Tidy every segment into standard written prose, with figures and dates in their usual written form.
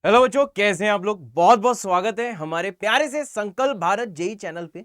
Hello बच्चों, कैसे हैं आप लोग। बहुत बहुत स्वागत है हमारे प्यारे से संकल्प भारत जेई चैनल पे।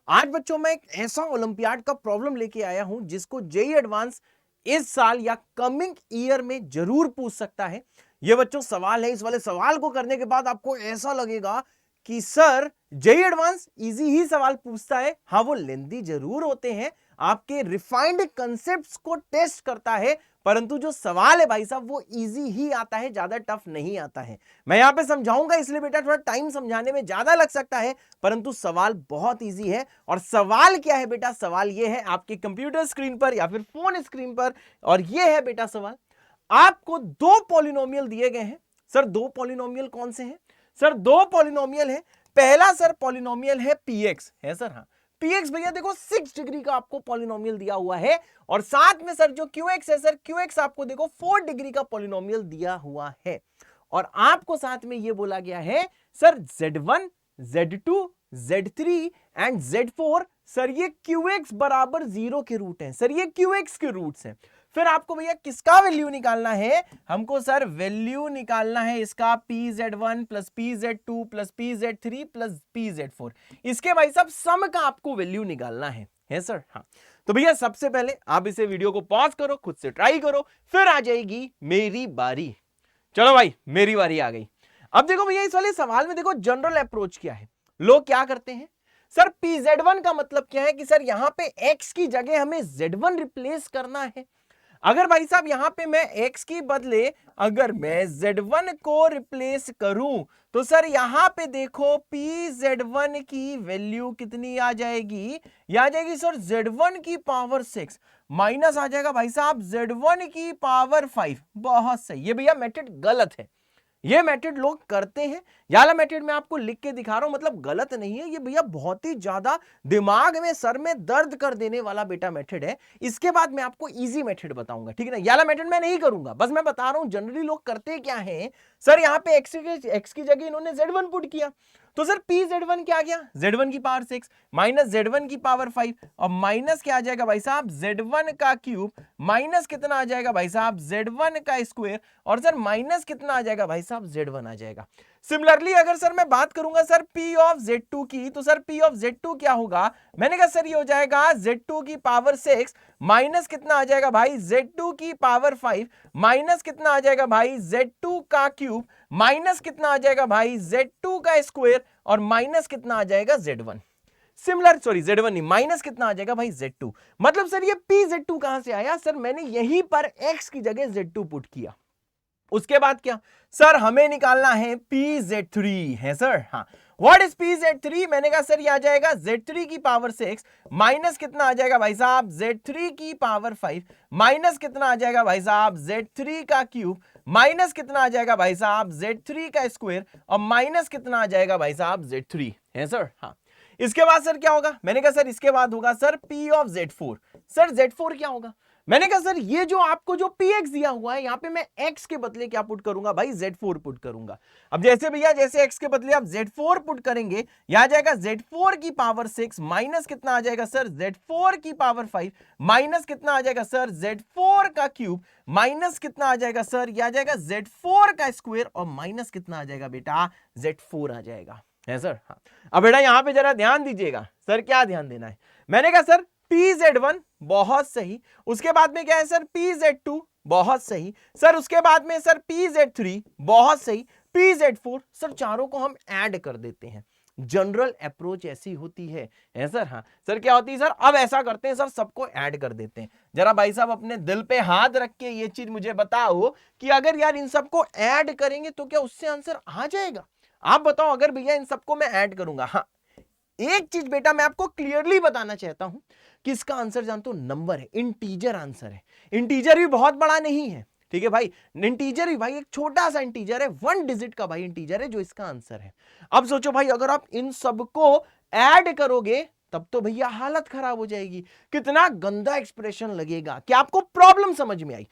आज बच्चों मैं एक ऐसा ओलंपियाड का प्रॉब्लम लेके आया हूं जिसको जेई एडवांस इस साल या कमिंग ईयर में जरूर पूछ सकता है। ये बच्चों सवाल है, इस वाले सवाल को करने के बाद आपको ऐसा लगेगा कि सर जेई एडवांस इजी ही सवाल पूछता है। हाँ, वो लेंदी जरूर होते हैं, आपके रिफाइंड कंसेप्ट्स को टेस्ट करता है, परंतु जो सवाल है भाई साहब वो इजी ही आता है, ज्यादा टफ नहीं आता है। मैं यहां पे समझाऊंगा, इसलिए बेटा थोड़ा टाइम समझाने में ज्यादा लग सकता है, परंतु सवाल बहुत इजी है। और सवाल क्या है बेटा? सवाल ये है आपके कंप्यूटर स्क्रीन पर या फिर फोन स्क्रीन पर, और ये है बेटा सवाल। आपको दो पॉलिनोमियल दिए गए हैं। सर दो पॉलिनोमियल कौन से हैं? सर दो पॉलिनोमियल है। पहला सर पॉलिनोमियल है पीएक्स है सर। हाँ, पीएक्स भैया देखो 6 डिग्री का आपको पॉलिनोमियल दिया हुआ है, और साथ में सर जो क्यूएक्स है, सर क्यूएक्स आपको देखो 4 डिग्री का पॉलिनोमियल दिया हुआ है। और आपको साथ में यह बोला गया है sir Z1, Z2, Z3 and Z4, sir ये QX बराबर 0 के रूट हैं। सर ये QX के रूट्स हैं। फिर आपको भैया किसका वैल्यू निकालना है? हमको सर वैल्यू निकालना है इसका PZ1 plus PZ2 plus PZ3 plus PZ4। इसके भाई साहब सम का आपको वैल्यू निकालना है सर। हाँ, तो भैया सबसे पहले आप इसे वीडियो को पॉज करो, खुद से ट्राई करो, फिर आ जाएगी मेरी बारी। चलो भाई, मेरी बारी आ गई। अब देखो भैया, इस वाले सवाल में देखो जनरल अप्रोच क्या है। लोग क्या करते हैं सर, PZ1 का मतलब क्या है कि सर यहां पे x की जगह हमें Z1 रिप्लेस करना है। अगर भाई साहब यहां पे मैं x की बदले अगर मैं Z1 को रिप्लेस करूं, तो सर यहां पे देखो PZ1 की वैल्यू कितनी आ जाएगी? यह आ जाएगी सर Z1 की पावर 6 माइनस आ जाएगा भाई साहब Z1 की पावर 5। बहुत सही। ये भैया मेथड गलत है, ये मेथड लोग करते हैं। ये वाला मेथड मैं आपको लिख के दिखा रहा हूं, मतलब गलत नहीं है ये भैया, बहुत ही ज्यादा दिमाग में सर में दर्द कर देने वाला बेटा मेथड है। इसके बाद मैं आपको इजी मेथड बताऊंगा, ठीक है ना। ये वाला मेथड मैं नहीं करूंगा, बस मैं बता रहा हूं जनरली लोग करते क्या है। सर यहां पे x की जगह इन्होंने Z1 पुट किया, तो सर PZ1 क्या आ गया? Z1 की पावर 6 माइनस Z1 की पावर 5, और माइनस क्या आ जाएगा भाई साहब? Z1 का क्यूब माइनस कितना आ जाएगा भाई साहब? Z1 का स्क्वायर, और सर माइनस कितना आ जाएगा भाई साहब? Z1 आ जाएगा। सिमिलरली अगर सर मैं बात करूंगा सर P ऑफ Z2 की, तो सर P ऑफ Z2 क्या होगा? मैंने कहा सर ये हो जाएगा Z2 की पावर 6 माइनस कितना आ जाएगा भाई? Z2 की पावर 5 माइनस कितना आ जाएगा भाई? Z2 का क्यूब माइनस कितना आ जाएगा भाई? Z2 का स्क्वायर, और माइनस कितना आ जाएगा? Z1। सिमिलर सॉरी Z1 नहीं, माइनस कितना आ जाएगा भाई? Z2। मतलब सर ये PZ2 कहां से आया? सर मैंने यहीं पर x की जगह Z2 पुट किया। उसके बाद क्या सर, हमें निकालना है PZ3 है सर। हाँ, व्हाट इज PZ3? मैंने कहा सर ये आ जाएगा Z3 की पावर 6 माइनस कितना आ जाएगा भाई साहब? Z3 की पावर 5 माइनस कितना आ जाएगा भाई साहब? Z3 का क्यूब माइनस कितना आ जाएगा भाई साहब? Z3 का स्क्वायर, और माइनस कितना आ जाएगा भाई साहब? Z3 है सर। हाँ, इसके बाद सर क्या होगा? मैंने कहा सर इसके बाद होगा sir P of Z4। Sir Z4 क्या होगा? मैंने कहा सर ये जो आपको जो px दिया हुआ है, यहां पे मैं x के बदले क्या पुट करूंगा भाई? Z4 पुट करूंगा। अब जैसे भैया जैसे x के बदले आप Z4 पुट करेंगे, यहां आ जाएगा Z4 की पावर 6 माइनस कितना आ जाएगा सर? Z4 की पावर 5 माइनस कितना आ जाएगा सर? Z4 का क्यूब माइनस कितना आ जाएगा सर? यह आ जाएगा Z4 का स्क्वायर, और माइनस कितना आ जाएगा बेटा? Z4 आ जाएगा है सर। हाँ, अब बेटा यहां पे जरा ध्यान दीजिएगा। सर क्या ध्यान देना है? मैंने कहा सर PZ1 बहुत सही, उसके बाद में क्या है सर? PZ2 बहुत सही सर, उसके बाद में सर PZ3 बहुत सही, PZ4 सर, चारों को हम ऐड कर देते हैं। जनरल अप्रोच ऐसी होती है सर। हाँ सर, क्या होती है सर? अब ऐसा करते हैं सर, सबको ऐड कर देते हैं। जरा भाई साहब अपने दिल पे हाथ रख के ये चीज मुझे बताओ कि अगर यार इन सबको ऐड करेंगे तो क्या उससे आंसर आ जाएगा? आप बताओ, अगर भैया इन सबको मैं ऐड करूंगा। हाँ, एक चीज बेटा मैं आपको क्लियरली बताना चाहता हूं कि इसका आंसर जानते हो, नंबर है, इंटीजर आंसर है। इंटीजर भी बहुत बड़ा नहीं है, ठीक है भाई। इंटीजर ही भाई एक छोटा सा इंटीजर है, 1 डिजिट का भाई इंटीजर है जो इसका आंसर है। अब सोचो भाई, अगर आप इन सबको ऐड करोगे तब तो भैया हालत खराब हो जाएगी। कितना गंदा एक्सप्रेशन लगेगा। क्या आपको प्रॉब्लम समझ में आई?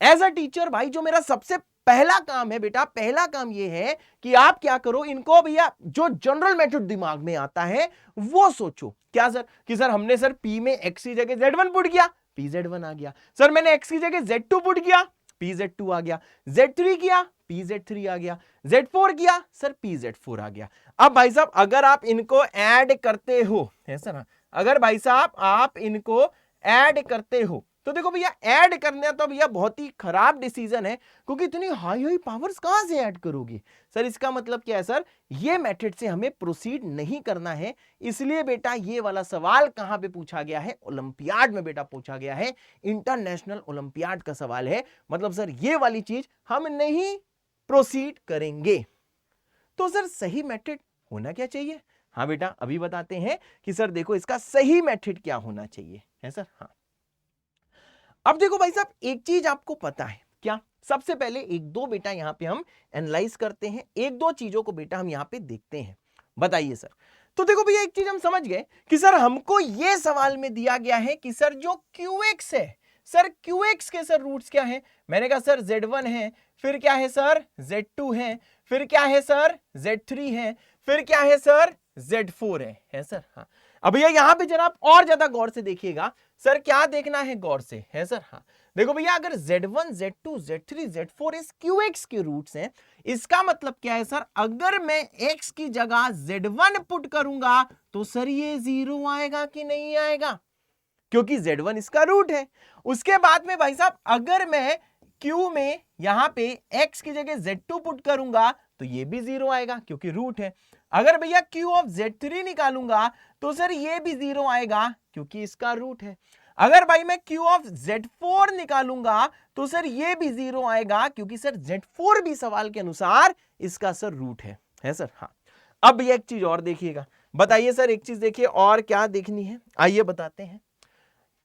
एज अ टीचर भाई, जो मेरा सबसे पहला काम है बेटा, पहला काम यह है कि आप क्या करो, इनको भैया जो जनरल मेथड दिमाग में आता है वो सोचो। क्या सर? कि सर हमने सर P में x की जगह Z1 पुट किया, PZ1 आ गया। सर मैंने x की जगह Z2 पुट किया, PZ2 आ गया। Z3 किया, PZ3 आ गया, Z4 किया सर PZ4 आ गया। अब भाई साहब अगर आप इनको ऐड करते हो, है सर, अगर भाई साहब आप इनको ऐड करते हो तो देखो भैया ऐड करने तो भैया बहुत ही खराब डिसीजन है, क्योंकि इतनी हाई हाई पावर्स कहां से ऐड करोगे सर। इसका मतलब क्या है सर, ये मेथड से हमें प्रोसीड नहीं करना है। इसलिए बेटा ये वाला सवाल कहां पे पूछा गया है, ओलंपियाड में बेटा पूछा गया है, इंटरनेशनल ओलंपियाड का सवाल है। मतलब सर ये वाली चीज हम नहीं प्रोसीड करेंगे। तो सर सही मेथड होना क्या चाहिए? हाँ बेटा अभी बताते हैं कि सर देखो इसका सही मेथड क्या होना चाहिए, है सर। हाँ अब देखो भाई साहब एक चीज आपको पता है क्या, सबसे पहले एक दो बेटा यहां पे हम एनालाइज करते हैं, एक दो चीजों को बेटा हम यहां पे देखते हैं। बताइए सर। तो देखो भैया एक चीज हम समझ गए कि सर हमको यह सवाल में दिया गया है कि सर जो QX है सर, QX के सर रूट्स क्या है? मैंने कहा सर Z1 है, फिर क्या है सर Z2 है, फिर क्या है सर Z3 है, फिर क्या है सर Z4 है सर। हाँ अब भैया यहां पे जरा आप और ज्यादा गौर से देखिएगा सर, क्या देखना है गौर से, है सर। हाँ देखो भैया अगर Z1 Z2 Z3 Z4 इस QX के रूट्स हैं, इसका मतलब क्या है सर, अगर मैं X की जगह Z1 पुट करूंगा तो सर ये 0 आएगा कि नहीं आएगा, क्योंकि Z1 इसका रूट है। उसके बाद में भाई साहब अगर मैं Q में यहां पे X की जगह Z2 पुट करूंगा तो ये भी 0 आएगा क्योंकि रूट है। अगर भैया Q ऑफ Z3 निकालूंगा तो सर ये भी 0 आएगा क्योंकि इसका रूट है। अगर भाई मैं Q ऑफ Z4 निकालूंगा तो सर ये भी 0 आएगा क्योंकि सर Z4 भी सवाल के अनुसार इसका सर रूट है सर। हाँ अब भैया एक चीज और देखिएगा, बताइए सर एक चीज देखिए और क्या देखनी है, आइए बताते हैं।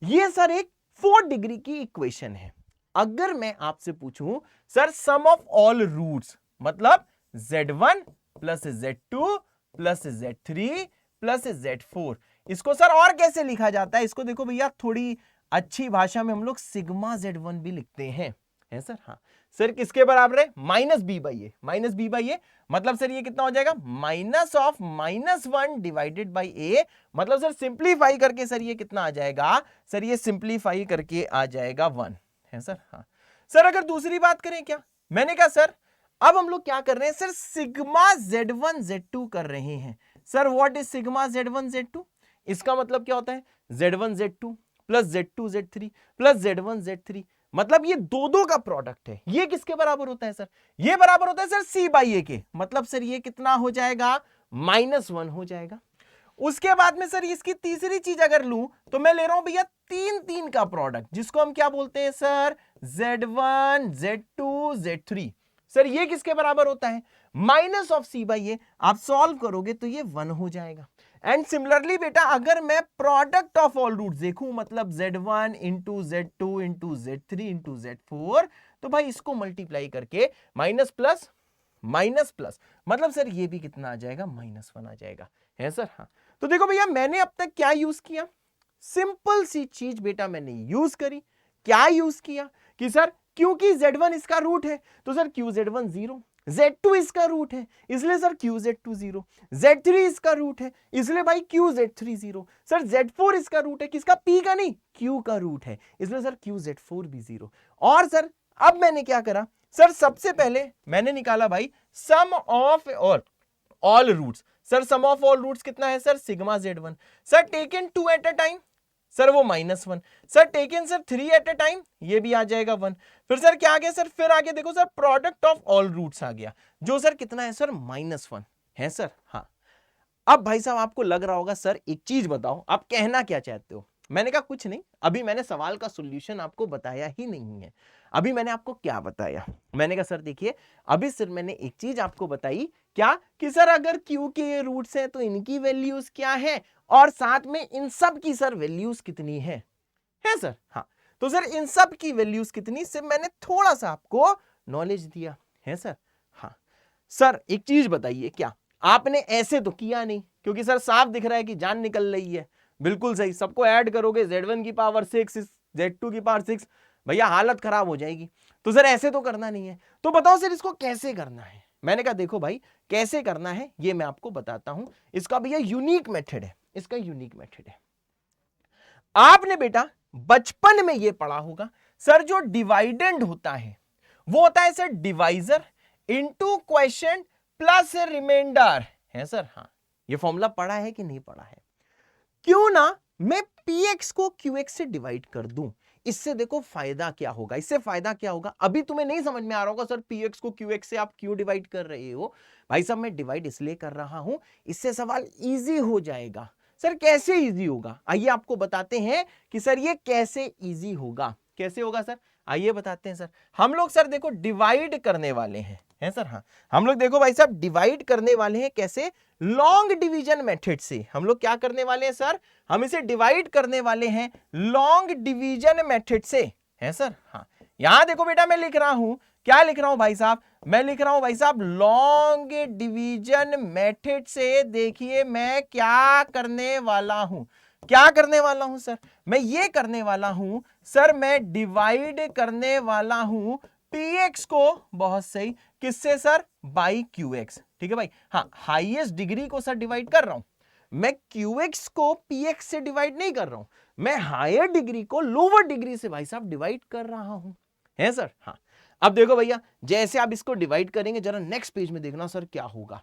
ये सर एक 4 डिग्री की इक्वेशन है। अगर मैं आपसे पूछूं sir sum of all roots, मतलब Z1 plus Z2 plus Z3 plus Z4, इसको सर और कैसे लिखा जाता है? इसको देखो भैया थोड़ी अच्छी भाषा में हम लोग सिग्मा Z1 भी लिखते हैं, है सर। हाँ सर किसके बराबर है? माइनस बी बाई ए, मतलब सर ये कितना हो जाएगा, माइनस ऑफ -1 डिवाइडेड बाई ए। मतलब सर सिंप्लीफाई करके सर ये कितना आ जाएगा, सर ये सिंप्लीफाई करके आ जाएगा 1, है सर। हाँ सर अगर दूसरी बात करें क्या, मैंने कहा सर अब हम लोग क्या कर रहे हैं सर, सिग्मा Z1 Z2 कर रहे हैं। Sir what is sigma Z1 Z2? इसका मतलब क्या होता है, Z1 Z2 plus Z2 Z3 plus Z1 Z3, मतलब ये दो का प्रोडक्ट है। ये किसके बराबर होता है सर? ये बराबर होता है सर C बाई ए के। मतलब सर ये कितना हो जाएगा, -1 हो जाएगा। उसके बाद में सर इसकी तीसरी चीज अगर लूं तो मैं ले रहा हूं भैया 3 का प्रोडक्ट, जिसको हम क्या बोलते हैं sir, Z1 Z2 Z3। Sir ये किसके बराबर होता है, माइनस ऑफ C बाई ए। आप सॉल्व करोगे तो ये 1 हो जाएगा। एंड सिमिलरली बेटा अगर मैं प्रोडक्ट ऑफ ऑल रूट्स देखूं, मतलब Z1 into Z2 into Z3 into Z4, तो भाई इसको मल्टीप्लाई करके माइनस प्लस, मतलब सर ये भी कितना आ जाएगा, -1 आ जाएगा, है सर। हाँ तो देखो भैया मैंने अब तक क्या यूज किया, सिंपल सी चीज बेटा मैंने यूज करी। क्या यूज किया कि सर क्योंकि Z1 इसका रूट है तो सर QZ1 0, Z2 इसका रूट है इसलिए सर QZ2 0, Z3 इसका रूट है इसलिए भाई QZ3 0, सर Z4 इसका रूट है, किसका, P का नहीं, Q का रूट है, इसलिए सर QZ4 भी 0। और सर अब मैंने क्या करा सर, सबसे पहले मैंने निकाला भाई sum of all roots. Sir sum of all roots कितना है sir, sigma Z1। Sir taken 2 at a time, sir वो -1। Sir taken sir 3 at a time, ये भी आ जाएगा 1। फिर सर क्या आ गया सर, फिर आगे देखो sir product of all roots आ गया, जो सर कितना है सर, -1 है सर। हाँ अब भाई साहब आपको लग रहा होगा सर एक चीज बताओ आप कहना क्या चाहते हो। मैंने कहा कुछ नहीं, अभी मैंने सवाल का सॉल्यूशन आपको बताया ही नहीं है। अभी मैंने आपको क्या बताया, मैंने कहा सर देखिए अभी सिर्फ मैंने एक चीज आपको बताई, क्या कि सर अगर Q के ये रूट्स हैं तो इनकी वैल्यूज क्या है, और साथ में इन सब की सर वैल्यूज कितनी है सर। हाँ तो सर इन सब की वैल्यूज कितनी, सिर्फ मैंने थोड़ा सा आपको नॉलेज दिया है सर। हाँ सर एक चीज बताइए, क्या आपने ऐसे तो किया नहीं, क्योंकि सर साफ दिख रहा है कि जान निकल रही है। बिल्कुल सही, सबको ऐड करोगे Z1 की पावर 6 Z2 की पावर 6, भैया हालत खराब हो जाएगी। तो सर ऐसे तो करना नहीं है, तो बताओ सर इसको कैसे करना है। मैंने कहा देखो भाई कैसे करना है ये मैं आपको बताता हूं। इसका भैया यूनिक मेथड है, इसका यूनिक मेथड है। आपने बेटा बचपन में ये पढ़ा होगा सर, जो डिवाइडेंड होता है वो होता है sir divisor, into question plus remainder है सर। हाँ, ये फॉर्मूला पढ़ा है कि नहीं पढ़ा है? क्यों ना मैं px को qx से डिवाइड कर दूं। इससे देखो फायदा क्या होगा, इससे फायदा क्या होगा, अभी तुम्हें नहीं समझ में आ रहा होगा सर px को qx से आप क्यों डिवाइड कर रहे हो। भाई साहब मैं डिवाइड इसलिए कर रहा हूं, इससे सवाल इजी हो जाएगा। सर कैसे इजी होगा, आइए आपको बताते हैं कि सर ये कैसे इजी होगा। कैसे होगा सर, आइए बताते हैं सर। हम लोग सर देखो डिवाइड करने वाले हैं सर। हाँ, हम लोग देखो भाई साहब डिवाइड करने वाले हैं कैसे, लॉन्ग डिवीजन मेथड से। हम लोग क्या करने वाले हैं सर, हम इसे डिवाइड करने वाले हैं लॉन्ग डिवीजन मेथड से, है सर। हाँ, यहां देखो बेटा मैं लिख रहा हूं, क्या लिख रहा हूं भाई साहब, मैं लिख रहा हूं भाई साहब लॉन्ग डिवीजन मेथड से। देखिए मैं क्या करने वाला हूं, क्या करने वाला हूं सर, मैं ये करने वाला हूं सर, मैं डिवाइड करने वाला हूं px को, बहुत सही, किससे सर, बाई qx। ठीक है भाई, हाँ हाईएस्ट डिग्री को सर डिवाइड कर रहा हूं, मैं qx को px से डिवाइड नहीं कर रहा हूं, मैं हायर डिग्री को लोअर डिग्री से भाई साहब डिवाइड कर रहा हूं, है सर। हाँ, अब देखो भैया जैसे आप इसको डिवाइड करेंगे, जरा नेक्स्ट पेज में देखना सर क्या होगा।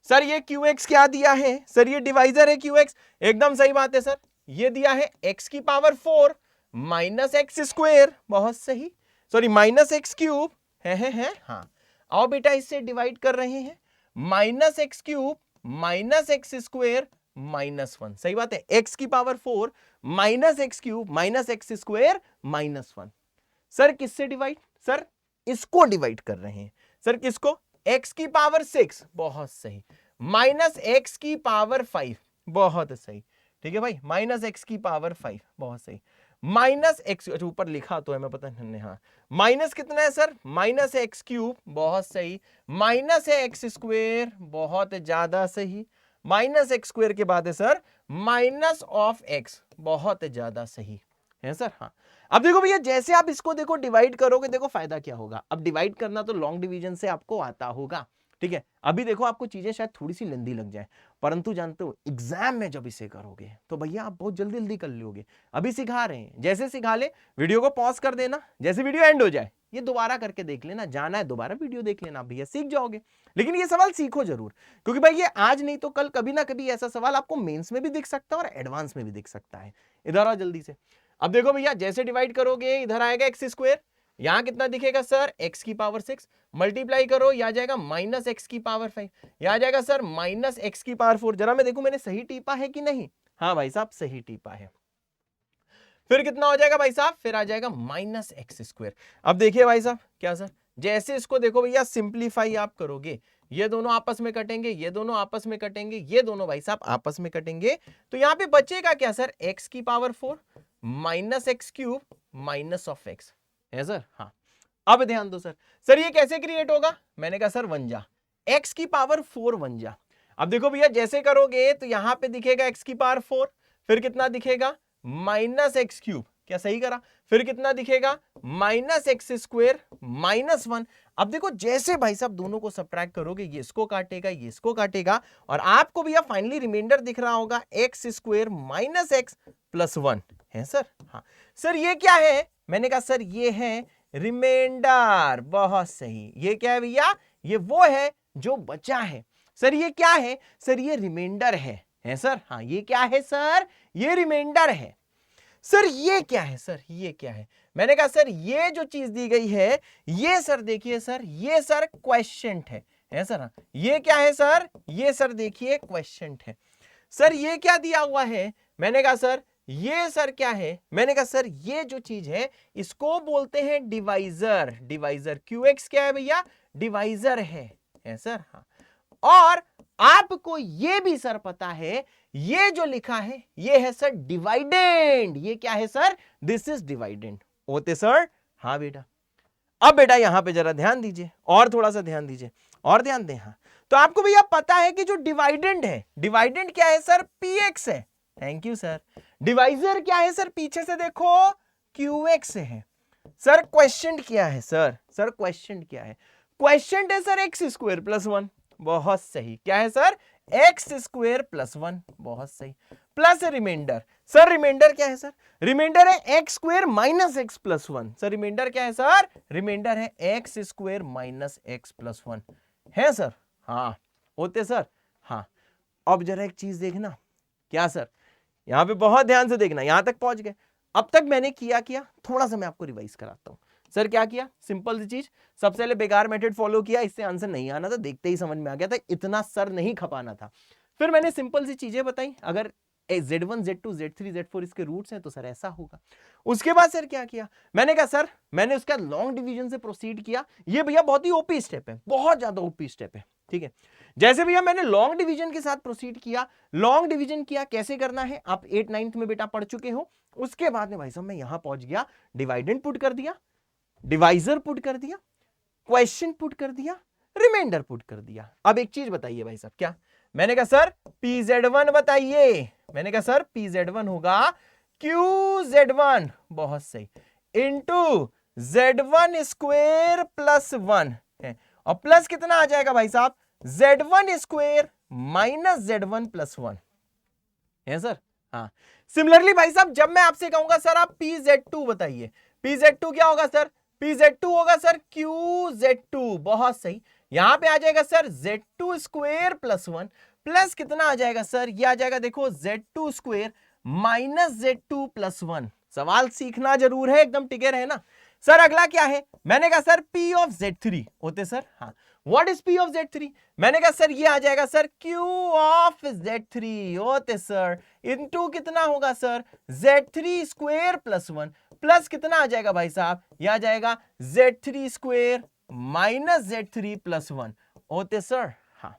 सर ये qx क्या दिया है सर, ये डिवाइजर है qx, एकदम सही बात है सर। ये दिया है x की पावर 4 माइनस एक्स स्क्वेयर, बहुत सही, सॉरी माइनस एक्स क्यूब है। हाँ, आओ बेटा इससे डिवाइड कर रहे हैं, minus x cube minus x square -1, सही बात है, x की power 4 minus x cube minus x square -1। Sir किससे डिवाइड, सर इसको डिवाइड कर रहे हैं सर, किसको, x की पावर 6, बहुत सही, माइनस एक्स की पावर 5, बहुत सही, ठीक है भाई, माइनस एक्स की पावर 5, बहुत सही, माइनस एक्स, ऊपर लिखा तो है मैं पता नहीं, हाँ माइनस कितना है सर, माइनस एक्स क्यूब, बहुत सही, माइनस है एक्स स्क्वेयर, बहुत ज्यादा सही, माइनस एक्स स्क्वेयर के बाद है सर माइनस ऑफ एक्स, बहुत ज्यादा सही है सर। हाँ, अब देखो भैया जैसे आप इसको देखो डिवाइड करोगे, देखो फायदा क्या होगा। अब डिवाइड करना तो लॉन्ग डिवीजन से आपको आता होगा, ठीक है। अभी देखो आपको चीजें शायद थोड़ी सी लेंदी लग जाए, परंतु जानते हो एग्जाम में जब इसे करोगे तो भैया आप बहुत जल्दी जल्दी कर लोगे। अभी सिखा रहे हैं, जैसे सिखा ले वीडियो को पॉज कर देना, जैसे वीडियो एंड हो जाए ये दोबारा करके देख लेना, जाना है दोबारा वीडियो देख लेना, भैया सीख जाओगे। लेकिन ये सवाल सीखो जरूर, क्योंकि भाई ये आज नहीं तो कल कभी ना कभी ऐसा सवाल आपको मेंस में भी दिख सकता है और एडवांस में भी दिख सकता है। इधर आओ जल्दी से। अब देखो भैया जैसे डिवाइड करोगे इधर आएगा एक्स स्क्वायर, यहां कितना दिखेगा सर, एक्स की पावर 6, मल्टीप्लाई करो यहां जाएगा माइनस एक्स की पावर 5, यहां जाएगा सर माइनस एक्स की पावर 4। जरा मैं देखूं मैंने सही टीपा है कि नहीं, हाँ भाई साहब सही टीपा है। फिर कितना हो जाएगा भाई साहब, फिर आ जाएगा माइनस एक्स स्क्वायर। अब देखिए भाई साहब क्या सर, जैसे इसको देखो भैया सिंप्लीफाई आप करोगे, ये दोनों आपस में कटेंगे, ये दोनों आपस में कटेंगे, ये दोनों भाई साहब आपस में कटेंगे, तो यहां पे बचेगा क्या सर, एक्स की power 4 minus x cube minus of x, है सर। हाँ, अब ध्यान दो सर, सर ये कैसे क्रिएट होगा, मैंने कहा सर वन जा, एक्स की पावर 4 वन जा। अब देखो भैया जैसे करोगे तो यहां पे दिखेगा एक्स की पावर 4, फिर कितना दिखेगा माइनस एक्स क्यूब, क्या सही करा, फिर कितना दिखेगा माइनस एक्स स्क्वेयर -1। अब देखो जैसे भाई साहब दोनों को सब्ट्रैक्ट करोगे, ये इसको काटेगा ये इसको काटेगा, और आपको भैया फाइनली रिमाइंडर दिख रहा होगा x square minus x plus 1, है सर। हाँ सर ये क्या है, मैंने कहा सर ये है रिमाइंडर, बहुत सही, ये क्या है भैया, ये वो है जो बचा है। सर ये क्या है, सर ये रिमाइंडर है सर। हाँ ये क्या है सर, ये रिमाइंडर है। सर ये क्या है, सर ये क्या है, मैंने कहा सर ये जो चीज दी गई है ये सर देखिए सर, ये सर क्वेश्चंट है सर। हाँ ये क्या है सर, ये सर देखिए क्वेश्चंट है। सर ये क्या दिया हुआ है, मैंने कहा सर ये सर क्या है, मैंने कहा सर ये जो चीज है इसको बोलते हैं डिवाइजर। डिवाइजर QX क्या है भैया, डिवाइजर है सर। हाँ, और आपको ये भी सर पता है ये जो लिखा है ये है सर डिवाइडेंड, ये क्या है सर, दिस इज डिवाइडेंड होते सर। हाँ बेटा, अब बेटा यहां पे जरा ध्यान दीजिए और थोड़ा सा ध्यान दीजिए और ध्यान दें। हाँ तो आपको भैया पता है कि जो डिवाइडेंड है, डिवाइडेंड क्या है सर, PX है, थैंक यू सर। डिवाइजर क्या है सर, पीछे से देखो QX है सर। क्वेश्चन क्या है सर, सर क्वेश्चन क्या है, क्वेश्चन है सर एक्स स्क्वायर प्लस 1, बहुत सही, क्या है सर एक्स स्क्वायर प्लस 1, बहुत सही। Plus remainder. सर रिमाइंडर क्या है सर? रिमाइंडर है x square minus x plus one. Sir remainder क्या है सर? रिमाइंडर है x square minus x plus one है सर। हाँ होते सर। हाँ अब जरा एक चीज देखना। क्या सर? यहां पे बहुत ध्यान से देखना। यहां तक पहुंच गए। अब तक मैंने किया थोड़ा सा मैं आपको रिवाइज कराता हूं। सर क्या किया? सिंपल सी चीज, सबसे पहले बेकार मेथड फॉलो किया, इससे आंसर नहीं आना था, देखते ही समझ में आ गया था, इतना सर नहीं खपाना था। फिर मैंने सिंपल सी चीजें बताई, अगर Z1 Z2 Z3 Z4 इसके रूट्स हैं तो सर ऐसा होगा। उसके बाद सर क्या किया? मैंने कहा सर, मैंने उसका लॉन्ग डिवीजन से प्रोसीड किया। ये भैया बहुत ही ओपी स्टेप है, बहुत ज्यादा ओपी स्टेप है, ठीक है। जैसे भैया मैंने लॉन्ग डिवीजन के साथ प्रोसीड किया, लॉन्ग डिवीजन किया कैसे करना है आप 8 9th में बेटा पढ़ चुके हो। उसके बाद में भाई साहब मैं यहां पहुंच गया, डिवाइडेंड पुट कर दिया, डिवाइजर पुट कर दिया, क्वेश्चन पुट कर दिया, रिमाइंडर पुट कर दिया। अब एक चीज बताइए भाई साहब, क्या? मैंने कहा सर PZ1 बताइए। मैंने कहा सर PZ1 होगा QZ1, बहुत सही, इंटू Z1 स्क्वेयर प्लस 1 है, और प्लस कितना आ जाएगा भाई साहब? Z1 square minus Z1 plus 1 है सर। हाँ सिमिलरली भाई साहब जब मैं आपसे कहूंगा सर आप PZ2 बताइए, PZ2 क्या होगा सर? PZ2 होगा सर QZ2, बहुत सही। यहां पे आ जाएगा sir Z2 square plus 1, plus कितना आ जाएगा सर? ये आ जाएगा देखो Z2 square minus Z2 plus 1। सवाल सीखना जरूर है, एकदम टिके रहे ना सर। अगला क्या है? मैंने कहा सर P ऑफ Z3 होते सर। हाँ what is P of Z3? मैंने कहा सर ये आ जाएगा सर Q ऑफ Z3 होते सर, इनटू कितना होगा sir? Z3 square plus 1, plus कितना आ जाएगा भाई साहब? यह आ जाएगा Z3 square minus Z3 plus 1 होते सर। हाँ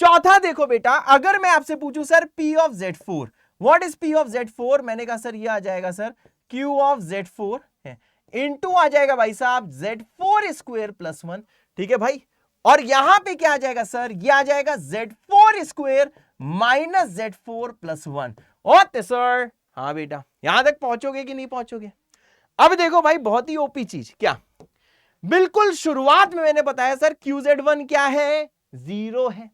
चौथा देखो बेटा, अगर मैं आपसे पूछूं sir P of Z4, what is P of Z4? मैंने कहा सर ये आ जाएगा सर Q ऑफ Z4 है, इनटू आ जाएगा भाई साहब Z4 स्क्वेयर प्लस 1, ठीक है भाई। और यहां पे क्या आ जाएगा सर? ये आ जाएगा Z4 square minus Z4 plus 1 होते सर। हाँ बेटा यहां तक पहुंचोगे कि नहीं पहुंचोगे? अब देखो भाई बहुत ही ओपी चीज, क्या? बिल्कुल शुरुआत में मैंने बताया सर QZ1 क्या है? 0 है,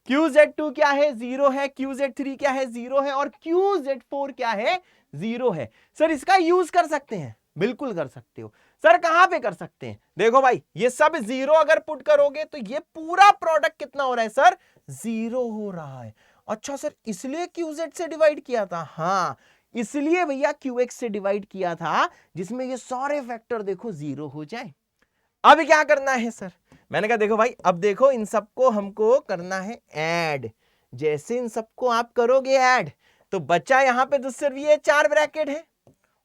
QZ2 क्या है? 0 है, QZ3 क्या है? 0 है, और QZ4 क्या है? 0 है। सर इसका यूज कर सकते हैं, बिल्कुल कर सकते हो सर। कहां पे कर सकते हैं? देखो भाई ये सब 0 अगर पुट करोगे तो ये पूरा प्रोडक्ट कितना हो रहा है सर? 0 हो रहा है। अच्छा सर इसलिए QZ से डिवाइड किया था? हाँ इसलिए भैया QX से डिवाइड किया था, जिसमें ये सारे फैक्टर देखो 0 हो जाए। अब क्या करना है सर? मैंने कहा देखो भाई, अब देखो इन सबको हमको करना है ऐड। जैसे इन सबको आप करोगे ऐड तो बच्चा यहां पे दूसरे ये 4 ब्रैकेट है।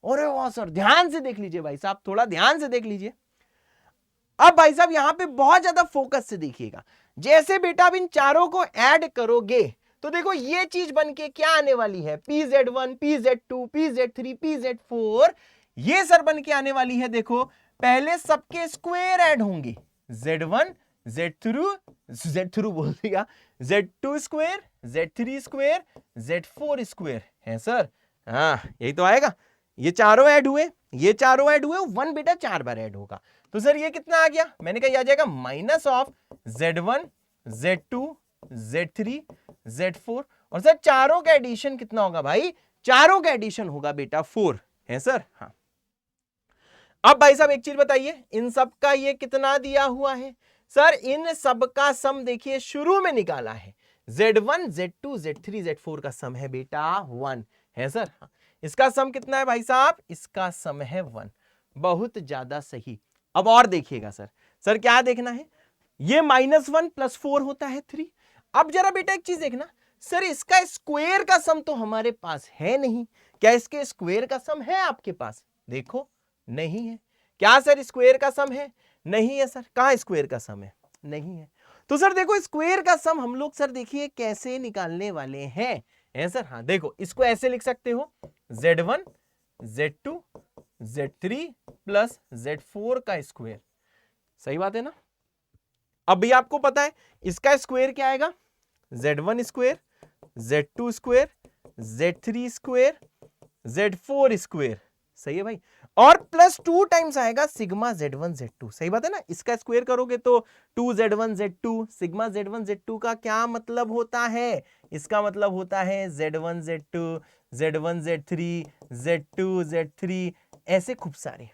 अरे वाह सर, ध्यान से देख लीजिए भाई साहब, थोड़ा ध्यान से देख लीजिए। अब भाई साहब यहां पे बहुत ज्यादा फोकस से देखिएगा। जैसे बेटा अब इन चारों को ऐड करोगे तो देखो ये चीज बन के क्या आने वाली है? PZ1 PZ2 PZ3 PZ4, ये सर बन के आने वाली है। देखो पहले सबके स्क्वायर ऐड होंगे, Z1 Z3 बोल दिया, Z2 square Z3 square Z4 square है सर। हाँ यही तो आएगा। ये चारों ऐड हुए, ये चारों ऐड हुए, 1 बेटा 4 बार ऐड होगा। तो सर ये कितना आ गया? मैंने कहा ये आ जाएगा minus of Z1 Z2 Z3 Z4, और सर चारों का एडिशन कितना होगा भाई? चारों का एडिशन होगा बेटा 4 है सर। हाँ अब भाई साहब एक चीज बताइए, इन सब का ये कितना दिया हुआ है? सर इन सब का सम देखिए शुरू में निकाला है, Z1 Z2 Z3 Z4 का सम है बेटा 1 है सर। हाँ इसका सम कितना है भाई साहब? इसका सम है 1, बहुत ज्यादा सही। अब और देखिएगा सर, सर क्या देखना है? ये -1 + 4 होता है 3। अब जरा बेटा एक चीज देखना, सर इसका स्क्वायर का सम तो हमारे पास है नहीं। क्या इसके स्क्वायर का सम है आपके पास? देखो नहीं है। क्या सर स्क्वायर का सम है? नहीं है सर। कहां स्क्वायर का सम है? नहीं है। तो सर देखो स्क्वायर का सम हम लोग सर देखिए कैसे निकालने वाले हैं, है सर। हाँ देखो इसको ऐसे लिख सकते हो, Z1 Z2 Z3 plus Z4 का स्क्वायर। सही बात है ना? अब भी आपको पता है इसका स्क्वायर क्या आएगा? Z1 square Z2 square Z3 square Z4 square. सही है भाई। और +2 टाइम्स आएगा सिग्मा Z1 Z2। सही बात है ना, इसका स्क्वायर करोगे तो 2Z1 Z2। Sigma Z1 Z2 का क्या मतलब होता है? इसका मतलब होता है Z1 Z2 Z1 Z3 Z2 Z3, ऐसे खूब सारे।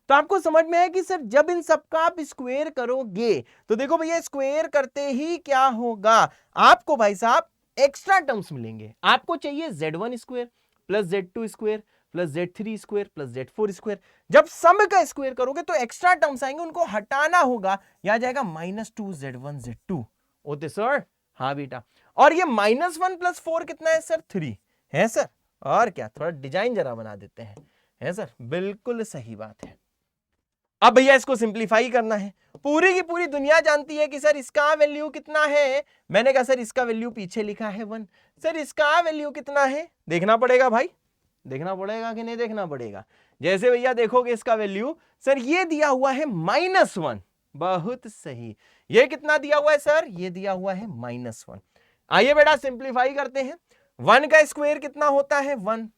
तो आपको समझ में आया कि सर जब इन सबका आप स्क्वायर करोगे तो देखो भैया स्क्वायर करते ही क्या होगा, आपको भाई साहब एक्स्ट्रा टर्म्स मिलेंगे। आपको चाहिए Z1 square plus Z2 square plus Z3 square plus Z4 square. जब सम का स्क्वायर करोगे तो एक्स्ट्रा टर्म्स आएंगे, उनको हटाना होगा, यह आ जाएगा -2Z1 Z2। ओके सर, हाँ बेटा। और ये -1 + 4 कितना है सर? 3 है सर। और क्या, थोड़ा डिजाइन जरा बना देते हैं, है सर, बिल्कुल सही बात है। अब भैया इसको सिंप्लीफाई करना है। पूरी की पूरी दुनिया जानती है कि सर इसका वैल्यू कितना है। मैंने कहा सर इसका वैल्यू पीछे लिखा है 1। सर इसका वैल्यू कितना है? देखना पड़ेगा भाई, देखना पड़ेगा कि नहीं देखना पड़ेगा। जैसे भैया देखोगे इसका वैल्यू, सर ये दिया हुआ है -1। बहुत सही। ये कितना दिया हुआ है सर? ये दिया हुआ है -1। आइए बेटा सिंप्लीफाई करते हैं। 1 का स्क्वायर कितना होता है? 1।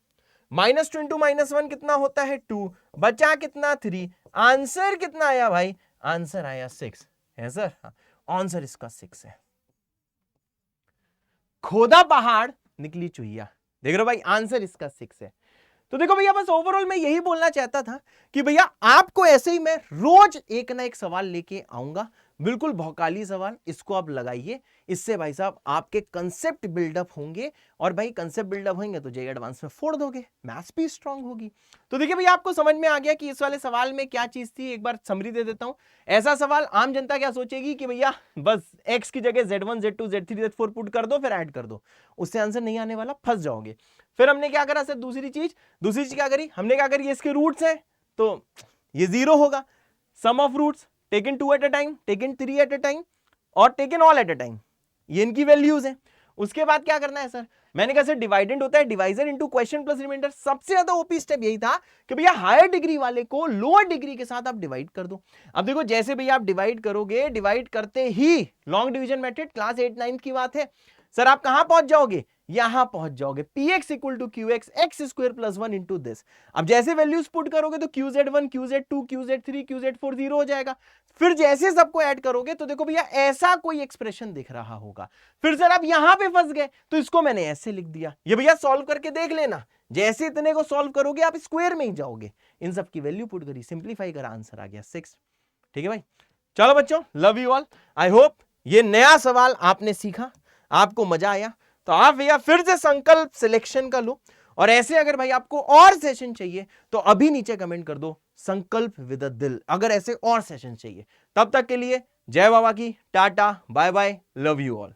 -2 × -1 कितना होता है? 2। बचा कितना? 3। आंसर कितना आया भाई? आंसर आया 6 है सर। आंसर इसका 6 है। खोदा पहाड़ निकली चुहिया। देख रहे हो भाई, आंसर इसका 6 है। तो देखो भैया बस ओवरऑल मैं यही बोलना चाहता था कि भैया आपको ऐसे ही मैं रोज एक ना एक सवाल लेके आऊंगा, बिल्कुल भौकाली सवाल, इसको आप लगाइए। इससे भाई साहब आपके कंसेप्ट बिल्डअप होंगे, और भाई कंसेप्ट बिल्डअप होंगे तो जेईई एडवांस में फोड़ दोगे, मैथ्स भी स्ट्रांग होगी। तो देखिए भैया आपको समझ में आ गया कि इस वाले सवाल में क्या चीज थी। एक बार समरी दे देता हूं। ऐसा सवाल आम जनता क्या सोचेगी कि भैया बस x की जगह Z1 Z2 Z3 Z4 put कर दो, फिर ऐड कर दो, उससे आंसर नहीं आने वाला, फंस जाओगे। फिर हमने क्या करा सर? दूसरी चीज क्या करी हमने? क्या करी, इसके रूट्स हैं तो ये 0 होगा। Sum of roots taken 2 at a time, taken 3 at a time, और taken all at a time, ये इनकी वैल्यूज हैं। उसके बाद क्या करना है सर? मैंने कहा सर डिवाइडेंड होता है divisor into question plus remainder. सबसे ज्यादा ओपी स्टेप यही था कि भैया हायर डिग्री वाले को लोअर डिग्री के साथ आप डिवाइड कर दो। अब देखो जैसे भैया आप डिवाइड करोगे, डिवाइड करते ही लॉन्ग डिवीजन मेथड, क्लास 8-9 की बात है सर, आप कहां पहुंच जाओगे? यहां पहुंच जाओगे। px = qx x² + 1 into this. अब जैसे वैल्यूज पुट करोगे तो qz1 qz2 qz3 qz4 0 हो जाएगा। फिर जैसे सबको ऐड करोगे तो देखो भैया ऐसा कोई एक्सप्रेशन दिख रहा होगा। फिर सर आप यहां पे फंस गए तो इसको मैंने ऐसे लिख दिया। ये भैया सॉल्व करके देख लेना, जैसे इतने को सॉल्व करोगे आप स्क्वायर में ही जाओगे। इन सब की वैल्यू पुट करी, सिंप्लीफाई करा, आंसर आ गया 6। ठीक है भाई, चलो बच्चों, love you all. I hope ये नया सवाल आपने सीखा, आपको मजा आया। तो आप भैया फिर से संकल्प सिलेक्शन का लो, और ऐसे अगर भाई आपको और सेशन चाहिए तो अभी नीचे कमेंट कर दो संकल्प विद अ दिल, अगर ऐसे और सेशन चाहिए। तब तक के लिए जय बाबा की, tata bye bye, love you all.